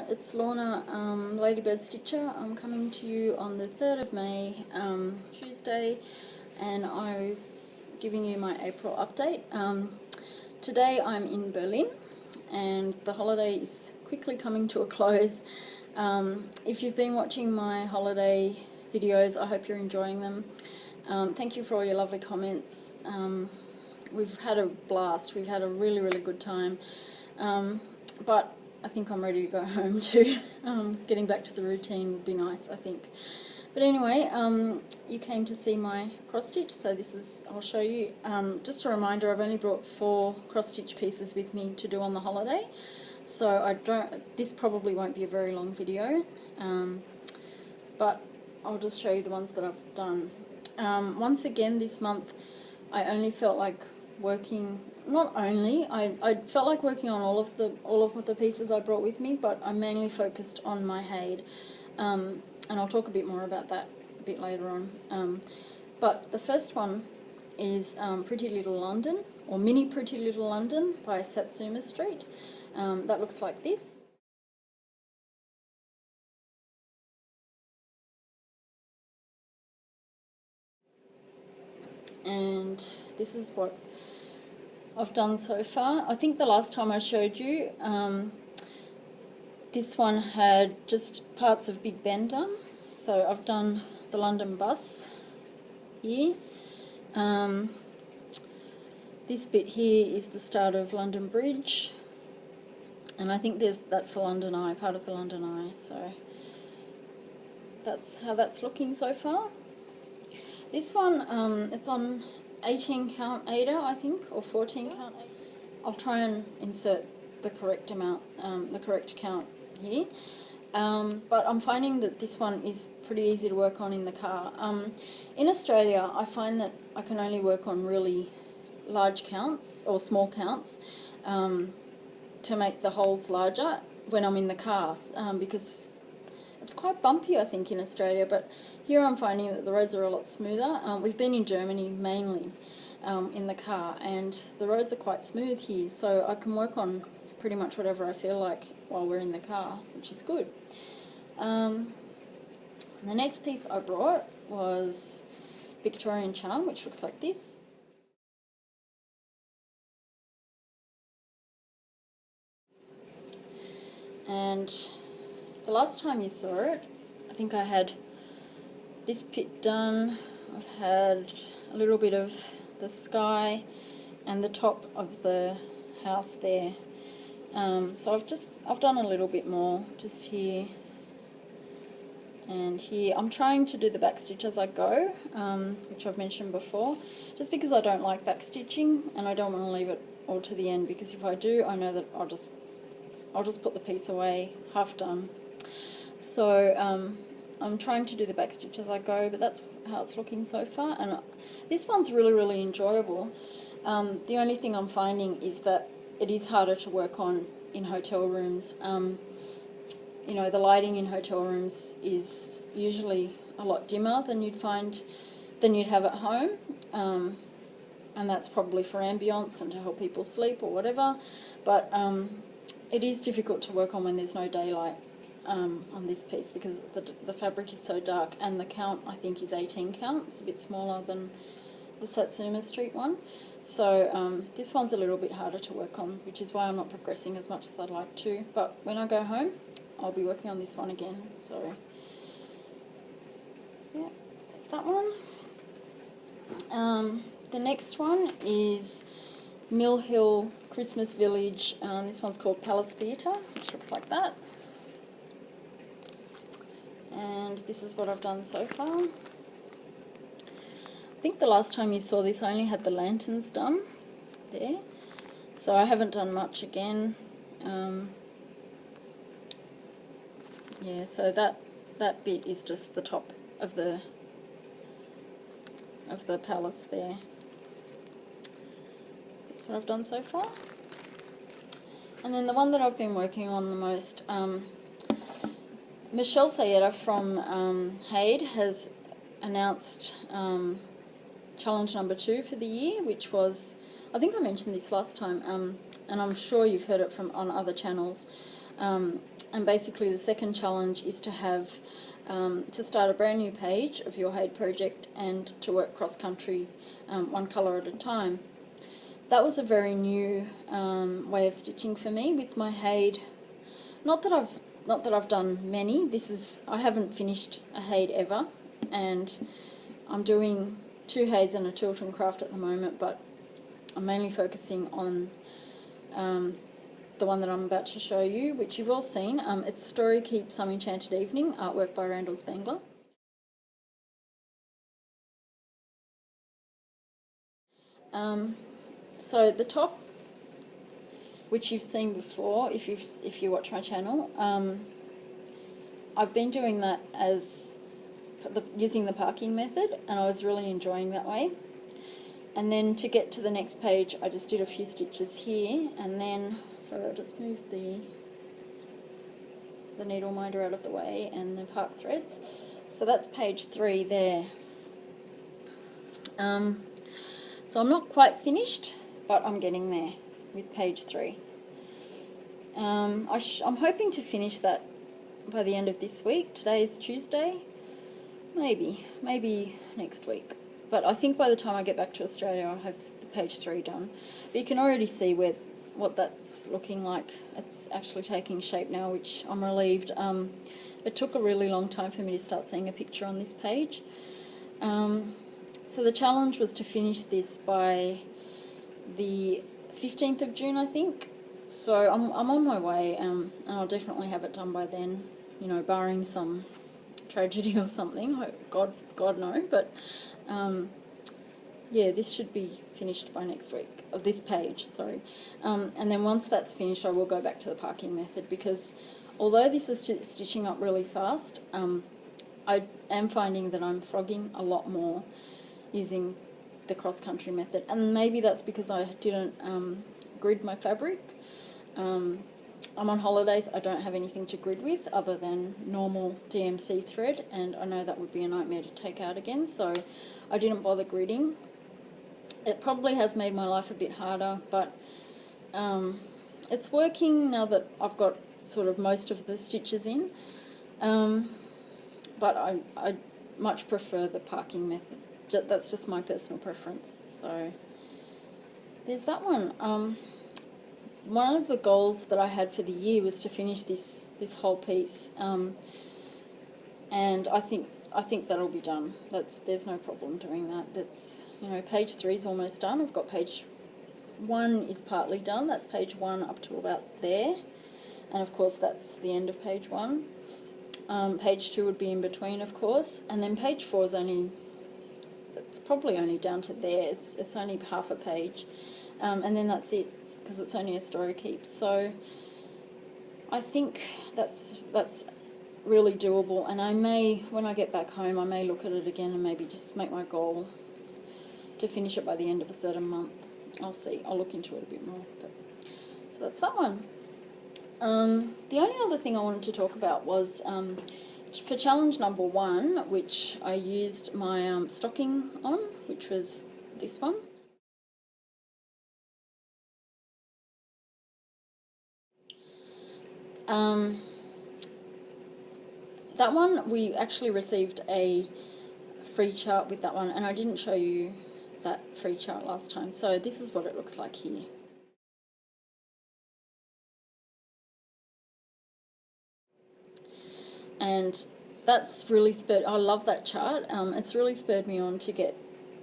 it's Lorna, Ladybird Stitcher. I'm coming to you on the 3rd of May, Tuesday, and I'm giving you my April update. Today I'm in Berlin, and the holiday is quickly coming to a close. If you've been watching my holiday videos, I hope you're enjoying them. Thank you for all your lovely comments. We've had a blast. We've had a really, really good time. But I think I'm ready to go home too. Getting back to the routine would be nice, I think. But anyway, you came to see my cross stitch, so this is, I'll show you. Just a reminder, I've only brought 4 cross stitch pieces with me to do on the holiday, so this probably won't be a very long video, but I'll just show you the ones that I've done. Once again this month, I only felt like working. I felt like working on all of the pieces I brought with me, but I mainly focused on my Haid, and I'll talk a bit more about that a bit later on. But the first one is Pretty Little London, or Mini Pretty Little London by Satsuma Street. That looks like this. And this is what I've done so far. I think the last time I showed you, this one had just parts of Big Ben done. So I've done the London bus here. This bit here is the start of London Bridge. And I think that's the London Eye, part of the London Eye. So that's how that's looking so far. This one, it's on 18 count Ada, I think, or 14 count Ada. I'll try and insert the correct amount, the correct count here. But I'm finding that this one is pretty easy to work on in the car. In Australia, I find that I can only work on really large counts or small counts to make the holes larger when I'm in the car, because it's quite bumpy, I think, in Australia, but here I'm finding that the roads are a lot smoother. We've been in Germany mainly in the car, and the roads are quite smooth here, so I can work on pretty much whatever I feel like while we're in the car, which is good. The next piece I brought was Victorian Charm, which looks like this. And the last time you saw it, I think I had this bit done. I've had a little bit of the sky and the top of the house there. So I've done a little bit more just here and here. I'm trying to do the back stitch as I go, which I've mentioned before, just because I don't like back stitching and I don't want to leave it all to the end, because if I do, I know that I'll just put the piece away half done. So I'm trying to do the back stitch as I go, but that's how it's looking so far. And this one's really, really enjoyable. The only thing I'm finding is that it is harder to work on in hotel rooms. You know, the lighting in hotel rooms is usually a lot dimmer than you'd have at home. And that's probably for ambience and to help people sleep or whatever. But it is difficult to work on when there's no daylight on this piece, because the fabric is so dark, and the count I think is 18 count. It's a bit smaller than the Satsuma Street one. So this one's a little bit harder to work on, which is why I'm not progressing as much as I'd like to. But when I go home, I'll be working on this one again. So yeah, that's that one. The next one is Mill Hill Christmas Village. This one's called Palace Theatre, which looks like that. And this is what I've done so far. I think the last time you saw this, I only had the lanterns done there, so I haven't done much again. Yeah, so that bit is just the top of the palace there. That's what I've done so far. And then the one that I've been working on the most, Michelle Sayeda from Haid has announced challenge number 2 for the year, which was, I think I mentioned this last time, and I'm sure you've heard it on other channels, And basically the second challenge is to have to start a brand new page of your Hade project and to work cross country one colour at a time. That was a very new way of stitching for me with my Hade. Not that I've done many. I haven't finished a Hade ever, and I'm doing 2 Hades and a Chiltern craft at the moment, but I'm mainly focusing on the one that I'm about to show you, which you've all seen. It's Story Keep Some Enchanted Evening, artwork by Randall Spangler. So the top, which you've seen before if you watch my channel, I've been doing that as using the parking method, and I was really enjoying that way. And then to get to the next page, I just did a few stitches here, and then, sorry, I'll just move the needle minder out of the way and the park threads. So that's page 3 there. So I'm not quite finished, but I'm getting there with page 3. I'm hoping to finish that by the end of this week. Today is Tuesday. Maybe next week. But I think by the time I get back to Australia, I'll have the page 3 done. But you can already see what that's looking like. It's actually taking shape now, which I'm relieved. It took a really long time for me to start seeing a picture on this page. So the challenge was to finish this by the 15th of June, I think. So I'm on my way, and I'll definitely have it done by then, you know, barring some tragedy or something. God no, but yeah, this should be finished by next week, of this page, sorry. And then once that's finished, I will go back to the parking method, because although this is stitching up really fast, I am finding that I'm frogging a lot more using the cross-country method, and maybe that's because I didn't grid my fabric. I'm on holidays, I don't have anything to grid with other than normal DMC thread, and I know that would be a nightmare to take out again, so I didn't bother gridding. It probably has made my life a bit harder, but it's working now that I've got sort of most of the stitches in, but I much prefer the parking method. That's just my personal preference. So there's that one. One of the goals that I had for the year was to finish this whole piece, and I think that'll be done. There's no problem doing that. That's, you know, page 3 is almost done. I've got page 1 is partly done. That's page 1 up to about there, and of course that's the end of page 1. Page 2 would be in between, of course, and then page 4 is it's probably only down to there. It's only half a page, and then that's it, because it's only a story keep. So I think that's really doable, and I may, when I get back home, I may look at it again and maybe just make my goal to finish it by the end of a certain month. I'll see. I'll look into it a bit more. So that's that one. The only other thing I wanted to talk about was for challenge number 1, which I used my stocking on, which was this one. That one, we actually received a free chart with that one, and I didn't show you that free chart last time, so this is what it looks like here. And that's really I love that chart. It's really spurred me on to get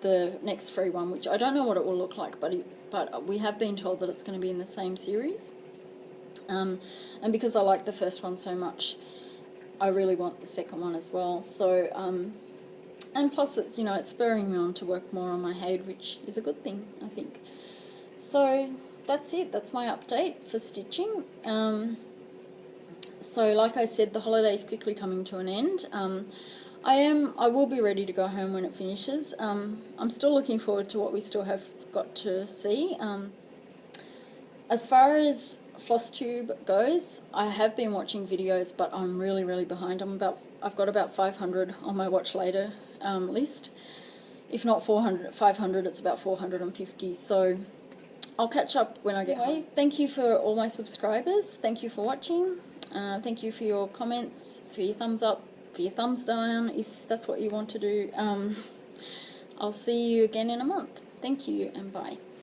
the next free one, which I don't know what it will look like, but we have been told that it's going to be in the same series. And because I like the first one so much, I really want the second one as well. So, and plus, it's, you know, it's spurring me on to work more on my Hade, which is a good thing, I think. So that's it. That's my update for stitching. So like I said, the holiday is quickly coming to an end. I will be ready to go home when it finishes. I'm still looking forward to what we still have got to see. As far as FlossTube goes, I have been watching videos, but I'm really behind. I've got about 500 on my watch later list. If not 500, it's about 450. So I'll catch up when I get home. Thank you for all my subscribers. Thank you for watching. Thank you for your comments, for your thumbs up, for your thumbs down, if that's what you want to do. I'll see you again in a month. Thank you, and bye.